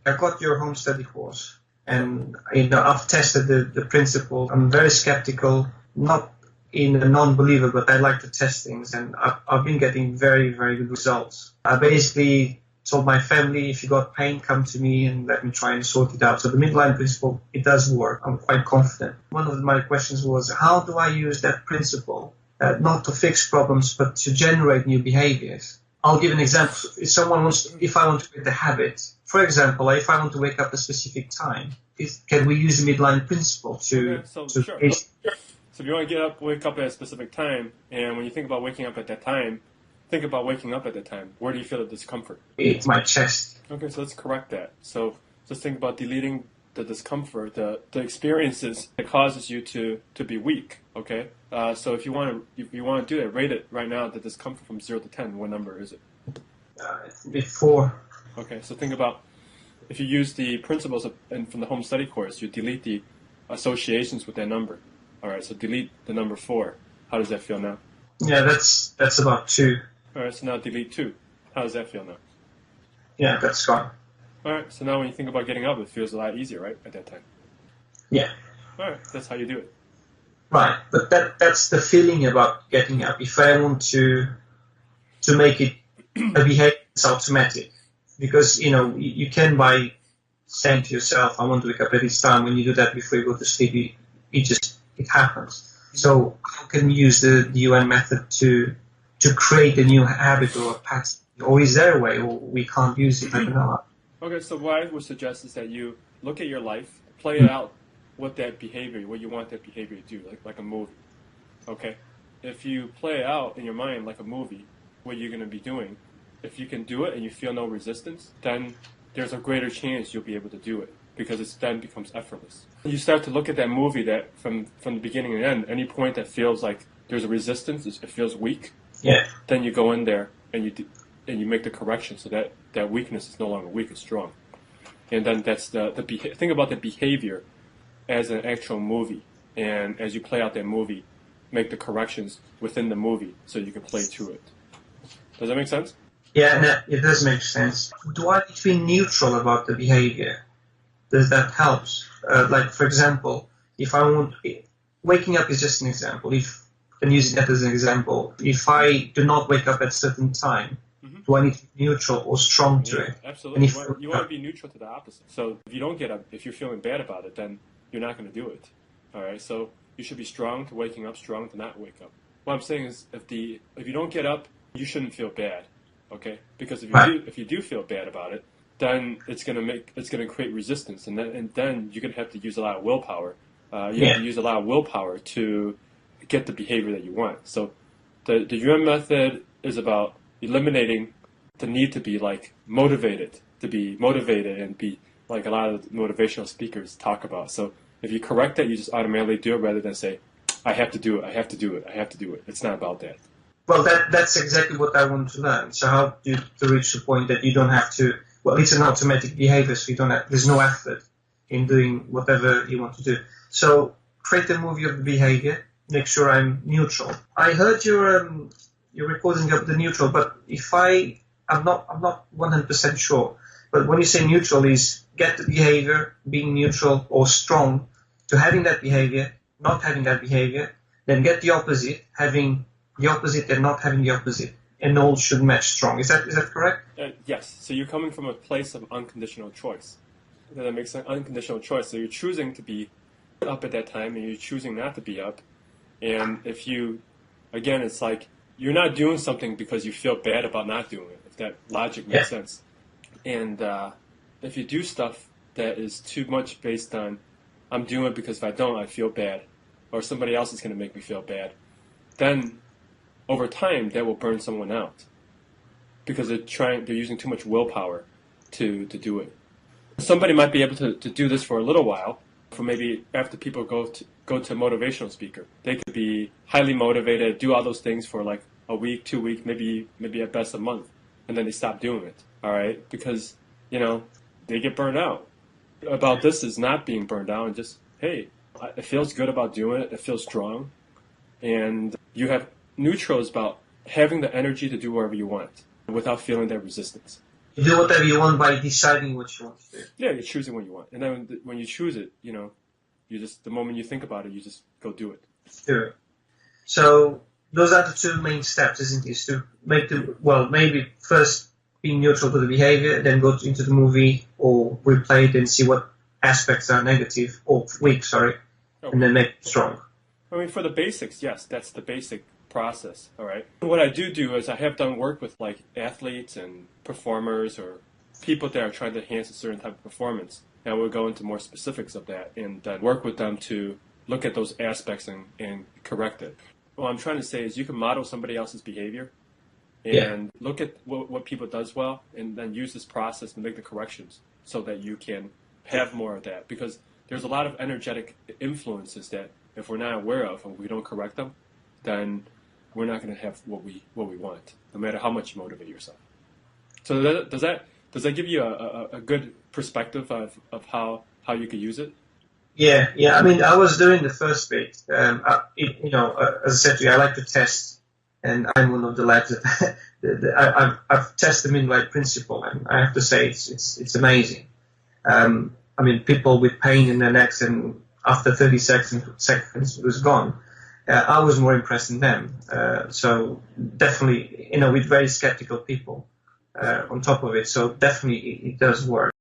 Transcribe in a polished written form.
I got your home study course, and I've tested the principle. I'm very skeptical, not in a non-believer, but I like to test things, and I've been getting very, very good results. I basically told my family, if you got pain, come to me and let me try and sort it out. So the midline principle, it does work. I'm quite confident. One of my questions was, how do I use that principle, not to fix problems, but to generate new behaviors? I'll give an example. If I want to create a habit, for example, if I want to wake up at a specific time, can we use the midline principle to? Okay, sure. So if you want to wake up at a specific time, and when you think about waking up at that time, think about waking up at that time. Where do you feel the discomfort? It's my chest. Okay, so let's correct that. So just think about deleting the discomfort, the experiences that causes you to be weak. Okay, so if you want to do that, rate it right now. The discomfort from 0 to 10. What number is it? It's 4. Okay, so think about if you use the principles from the home study course, you delete the associations with that number. All right, so delete the number 4. How does that feel now? Yeah, that's about 2. All right, so now delete 2. How does that feel now? Yeah, that's gone. All right, so now when you think about getting up, it feels a lot easier, right, at that time? Yeah. All right, that's how you do it. Right, but that's the feeling about getting up. If I want to make it a behavior, it's automatic. Because, you can by saying to yourself, I want to wake up at this time. When you do that before you go to sleep, it happens. So how can you use the Yuen method to create a new habit or a pattern? Or is there a way, or we can't use it? I don't know. Okay, so what I would suggest is that you look at your life, play it out, what you want that behavior to do, like a movie. Okay? If you play it out in your mind like a movie, what you're going to be doing, if you can do it and you feel no resistance, then there's a greater chance you'll be able to do it, because it then becomes effortless. You start to look at that movie that from the beginning and end, any point that feels like there's a resistance, it feels weak, then you go in there and you make the correction so that weakness is no longer weak, it's strong. And then that's think about the behavior as an actual movie, and as you play out that movie, make the corrections within the movie so you can play through it. Does that make sense? Yeah, it does make sense. Do I need to be neutral about the behavior? Does that help? Like, for example, if I want... Waking up is just an example. I'm using that as an example. If I do not wake up at a certain time, do I need to be neutral or strong to it? Absolutely. You want to be neutral to the opposite. So if you don't get up, if you're feeling bad about it, then you're not going to do it. All right? So you should be strong to waking up, strong to not wake up. What I'm saying is if you don't get up, you shouldn't feel bad. Okay? Because if you do feel bad about it, then it's going to create resistance, and then you're going to have to use a lot of willpower. You have to use a lot of willpower to get the behavior that you want. So the Yuen method is about eliminating the need to be motivated and be like a lot of motivational speakers talk about. So if you correct that, you just automatically do it rather than say, I have to do it, I have to do it, I have to do it. It's not about that. Well, that's exactly what I want to learn. So how to reach the point that you don't have to, well, it's an automatic behavior, so there's no effort in doing whatever you want to do. So create a movie of the behavior, make sure I'm neutral. I heard you're recording up the neutral, but I'm not 100% sure. But when you say neutral, is get the behavior, being neutral or strong, to having that behavior, not having that behavior, then get the opposite, having the opposite and not having the opposite, and all should match strong. Is that correct? Yes. So you're coming from a place of unconditional choice. That makes sense. Unconditional choice. So you're choosing to be up at that time, and you're choosing not to be up. And it's like you're not doing something because you feel bad about not doing it. If that logic makes sense. And if you do stuff that is too much based on, I'm doing it because if I don't, I feel bad, or somebody else is going to make me feel bad, then over time that will burn someone out because they're using too much willpower to do it. Somebody might be able to do this for a little while, for maybe after people go to a motivational speaker. They could be highly motivated, do all those things for like a week, 2 weeks, maybe at best a month, and then they stop doing it. All right, because they get burned out. About this is not being burned out, and just hey, it feels good about doing it. It feels strong, and you have neutral is about having the energy to do whatever you want without feeling that resistance. You do whatever you want by deciding what you want to do. Yeah, you're choosing what you want, and then when you choose it, you just the moment you think about it, you just go do it. Do it. So those are the two main steps, isn't it? Is to maybe first be neutral to the behavior, then go into the movie or replay it and see what aspects are negative or weak, and then make it strong. I mean, for the basics, yes, that's the basic process, all right? What I do is I have done work with like athletes and performers or people that are trying to enhance a certain type of performance. And we'll go into more specifics of that and then work with them to look at those aspects and correct it. What I'm trying to say is you can model somebody else's behavior and look at what people does well and then use this process to make the corrections so that you can have more of that. Because there's a lot of energetic influences that if we're not aware of and we don't correct them, then we're not going to have what we want, no matter how much you motivate yourself. So does that give you a good perspective of how you could use it? Yeah. I mean, I was doing the first bit. As I said to you, I like to test, and I'm one of the lads that I've tested them in right principle, and I have to say it's amazing. I mean, people with pain in their necks, and after 30 seconds it was gone. I was more impressed than them. So definitely, with very skeptical people on top of it. So definitely it does work.